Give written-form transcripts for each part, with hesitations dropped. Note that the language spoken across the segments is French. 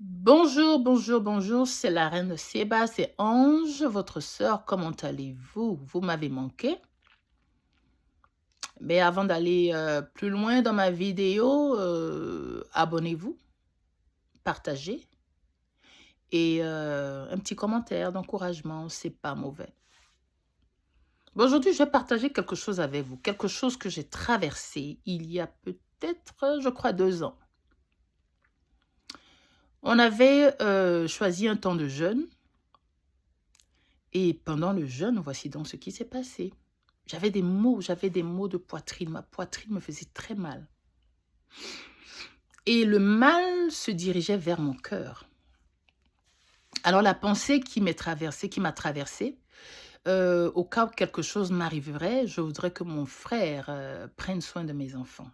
Bonjour, bonjour, bonjour, c'est la reine de Séba, c'est Ange, votre sœur. Comment allez-vous? Vous m'avez manqué. Mais avant d'aller plus loin dans ma vidéo, abonnez-vous, partagez et un petit commentaire d'encouragement, c'est pas mauvais. Bon, aujourd'hui, je vais partager quelque chose avec vous, quelque chose que j'ai traversé il y a peut-être, je crois, 2 ans. On avait choisi un temps de jeûne. Et pendant le jeûne, voici donc ce qui s'est passé. J'avais des maux de poitrine. Ma poitrine me faisait très mal. Et le mal se dirigeait vers mon cœur. Alors la pensée qui m'a traversée, au cas où quelque chose m'arriverait, je voudrais que mon frère prenne soin de mes enfants.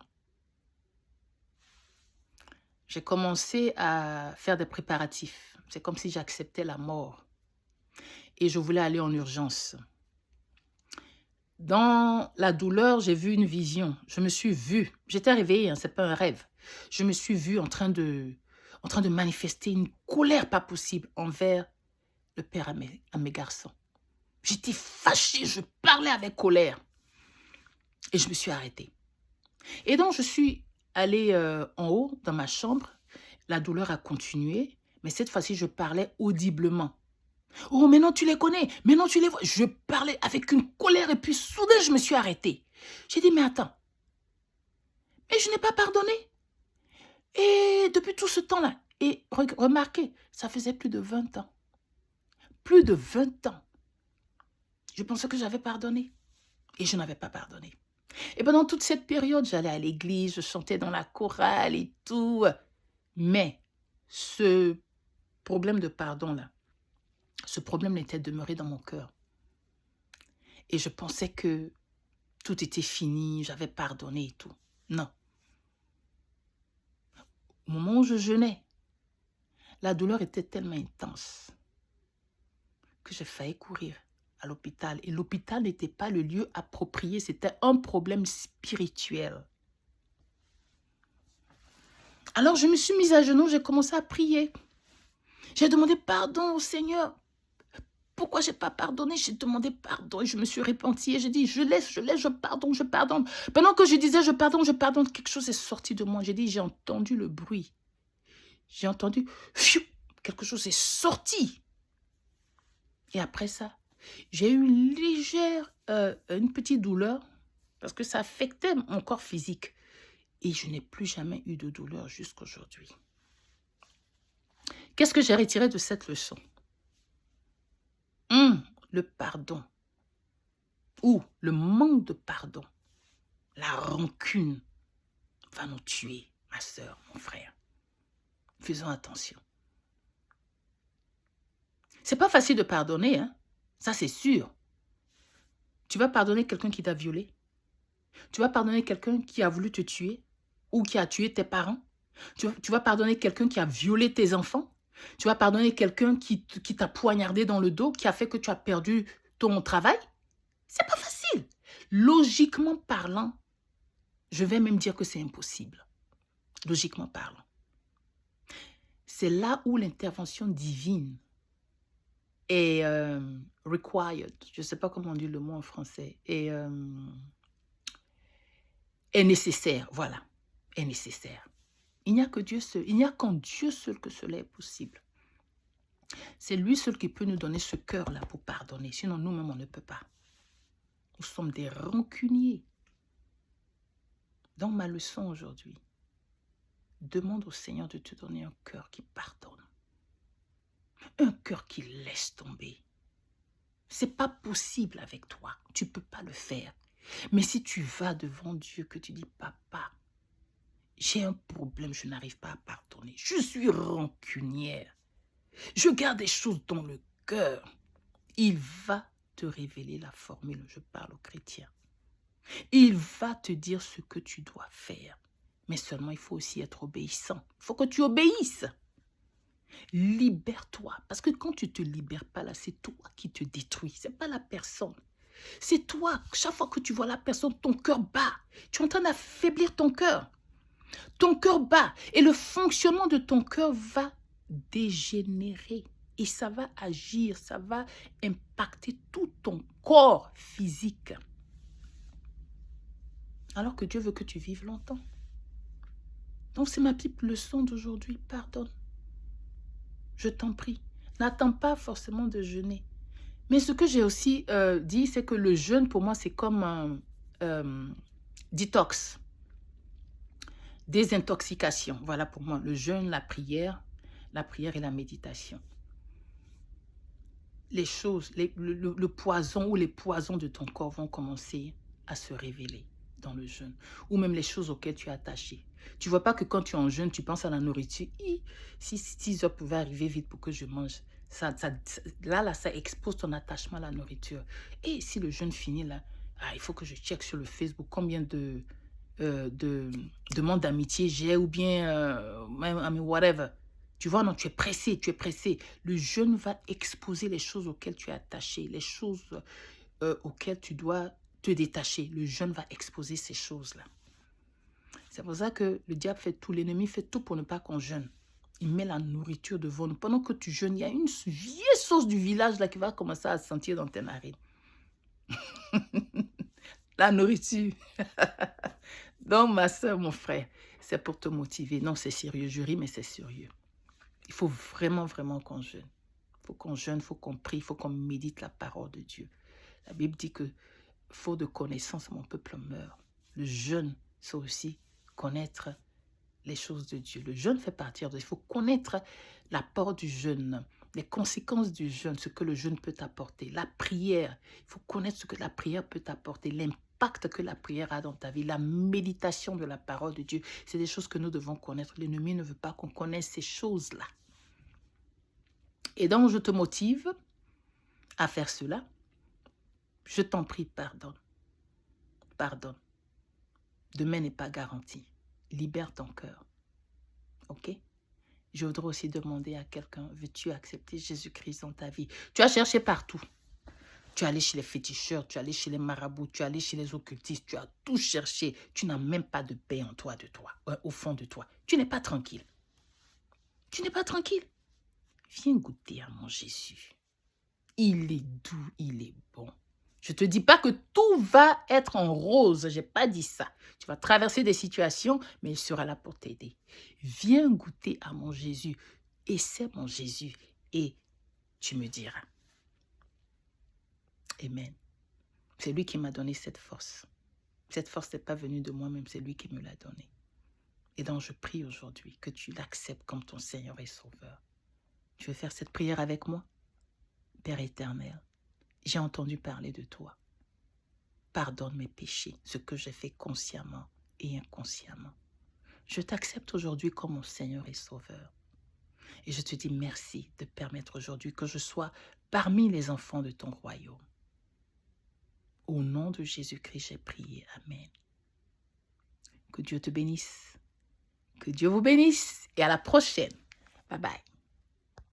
J'ai commencé à faire des préparatifs. C'est comme si j'acceptais la mort. Et je voulais aller en urgence. Dans la douleur, j'ai vu une vision. Je me suis vue. J'étais réveillée, hein, ce n'est pas un rêve. Je me suis vue en train de manifester une colère pas possible envers le père à mes garçons. J'étais fâchée, je parlais avec colère. Et je me suis arrêtée. Et donc, je suis allée en haut, dans ma chambre. La douleur a continué, mais cette fois-ci, je parlais audiblement. Oh, maintenant tu les connais, maintenant tu les vois. Je parlais avec une colère et puis soudain, je me suis arrêtée. J'ai dit, mais attends, mais je n'ai pas pardonné. Et depuis tout ce temps-là, et remarquez, ça faisait plus de 20 ans. Plus de 20 ans. Je pensais que j'avais pardonné et je n'avais pas pardonné. Et pendant toute cette période, j'allais à l'église, je chantais dans la chorale et tout. Mais ce problème de pardon-là, ce problème était demeuré dans mon cœur. Et je pensais que tout était fini, j'avais pardonné et tout. Non. Au moment où je jeûnais, la douleur était tellement intense que j'ai failli courir à l'hôpital. Et l'hôpital n'était pas le lieu approprié, c'était un problème spirituel. Alors je me suis mise à genoux, j'ai commencé à prier. J'ai demandé pardon au Seigneur. Pourquoi je n'ai pas pardonné? J'ai demandé pardon et je me suis repentie et j'ai dit, je laisse, je pardonne, je pardonne. Pendant que je disais, je pardonne, quelque chose est sorti de moi. J'ai dit, j'ai entendu le bruit. J'ai entendu, pfiou, quelque chose est sorti. Et après ça, j'ai eu une petite douleur parce que ça affectait mon corps physique. Et je n'ai plus jamais eu de douleur jusqu'à aujourd'hui. Qu'est-ce que j'ai retiré de cette leçon? Le pardon ou le manque de pardon, la rancune va nous tuer, ma soeur, mon frère. Faisons attention. C'est pas facile de pardonner, hein? Ça c'est sûr. Tu vas pardonner quelqu'un qui t'a violé? Tu vas pardonner quelqu'un qui a voulu te tuer ou qui a tué tes parents? Tu vas pardonner quelqu'un qui a violé tes enfants? Tu vas pardonner quelqu'un qui t'a poignardé dans le dos, qui a fait que tu as perdu ton travail? C'est pas facile. Logiquement parlant, je vais même dire que c'est impossible. Logiquement parlant. C'est là où l'intervention divine est required. Je ne sais pas comment on dit le mot en français. Est nécessaire, voilà. Est nécessaire. Il n'y a que Dieu seul. Il n'y a qu'en Dieu seul que cela est possible. C'est lui seul qui peut nous donner ce cœur-là pour pardonner. Sinon, nous-mêmes, on ne peut pas. Nous sommes des rancuniers. Dans ma leçon aujourd'hui, demande au Seigneur de te donner un cœur qui pardonne. Un cœur qui laisse tomber. C'est pas possible avec toi. Tu ne peux pas le faire. Mais si tu vas devant Dieu, que tu dis, papa, j'ai un problème, je n'arrive pas à pardonner. Je suis rancunière. Je garde des choses dans le cœur. Il va te révéler la formule. Je parle aux chrétiens. Il va te dire ce que tu dois faire. Mais seulement, il faut aussi être obéissant. Il faut que tu obéisses. Libère-toi. Parce que quand tu ne te libères pas là, c'est toi qui te détruis. Ce n'est pas la personne. C'est toi. Chaque fois que tu vois la personne, ton cœur bat. Tu es en train d'affaiblir ton cœur. Ton cœur bat. Et le fonctionnement de ton cœur va dégénérer. Et ça va agir, ça va impacter tout ton corps physique. Alors que Dieu veut que tu vives longtemps. Donc c'est ma petite leçon d'aujourd'hui. Pardonne. Je t'en prie. N'attends pas forcément de jeûner. Mais ce que j'ai aussi dit, c'est que le jeûne, pour moi, c'est comme un détox. Désintoxication. Voilà pour moi, le jeûne, la prière et la méditation. Les choses, le poison ou les poisons de ton corps vont commencer à se révéler dans le jeûne. Ou même les choses auxquelles tu es attaché. Tu ne vois pas que quand tu es en jeûne, tu penses à la nourriture. Si 6 heures pouvaient arriver vite pour que je mange. Là, ça expose ton attachement à la nourriture. Et si le jeûne finit là, il faut que je check sur le Facebook combien de demandes d'amitié j'ai ou bien whatever. Tu vois, non, tu es pressé, tu es pressé. Le jeûne va exposer les choses auxquelles tu es attaché, les choses auxquelles tu dois te détacher. Le jeûne va exposer ces choses-là. C'est pour ça que le diable fait tout, l'ennemi fait tout pour ne pas qu'on jeûne. Il met la nourriture devant nous. Pendant que tu jeûnes, il y a une vieille sauce du village là qui va commencer à se sentir dans tes narines. La nourriture. Donc, ma soeur, mon frère, c'est pour te motiver. Non, c'est sérieux. Je ris, mais c'est sérieux. Il faut vraiment, vraiment qu'on jeûne. Il faut qu'on jeûne, il faut qu'on prie, il faut qu'on médite la parole de Dieu. La Bible dit que, faute de connaissance, mon peuple meurt. Le jeûne, c'est aussi connaître les choses de Dieu. Le jeûne fait partie de... Il faut connaître l'apport du jeûne, les conséquences du jeûne, ce que le jeûne peut t'apporter. La prière, il faut connaître ce que la prière peut t'apporter, l'impact que la prière a dans ta vie, la méditation de la parole de Dieu. C'est des choses que nous devons connaître. L'ennemi ne veut pas qu'on connaisse ces choses-là. Et donc, je te motive à faire cela. Je t'en prie, pardonne. Pardonne. Demain n'est pas garanti. Libère ton cœur. Ok? Je voudrais aussi demander à quelqu'un, veux-tu accepter Jésus-Christ dans ta vie? Tu as cherché partout. Tu es allé chez les féticheurs, tu es allé chez les marabouts, tu es allé chez les occultistes, tu as tout cherché. Tu n'as même pas de paix en toi, au fond de toi. Tu n'es pas tranquille. Tu n'es pas tranquille. Viens goûter à mon Jésus. Il est doux, il est bon. Je ne te dis pas que tout va être en rose. Je n'ai pas dit ça. Tu vas traverser des situations, mais il sera là pour t'aider. Viens goûter à mon Jésus. Essaie mon Jésus et tu me diras. Amen. C'est lui qui m'a donné cette force. Cette force n'est pas venue de moi-même, c'est lui qui me l'a donnée. Et donc je prie aujourd'hui que tu l'acceptes comme ton Seigneur et Sauveur. Tu veux faire cette prière avec moi? Père éternel, j'ai entendu parler de toi. Pardonne mes péchés, ce que j'ai fait consciemment et inconsciemment. Je t'accepte aujourd'hui comme mon Seigneur et Sauveur. Et je te dis merci de permettre aujourd'hui que je sois parmi les enfants de ton royaume. Au nom de Jésus-Christ, j'ai prié. Amen. Que Dieu te bénisse. Que Dieu vous bénisse. Et à la prochaine. Bye bye.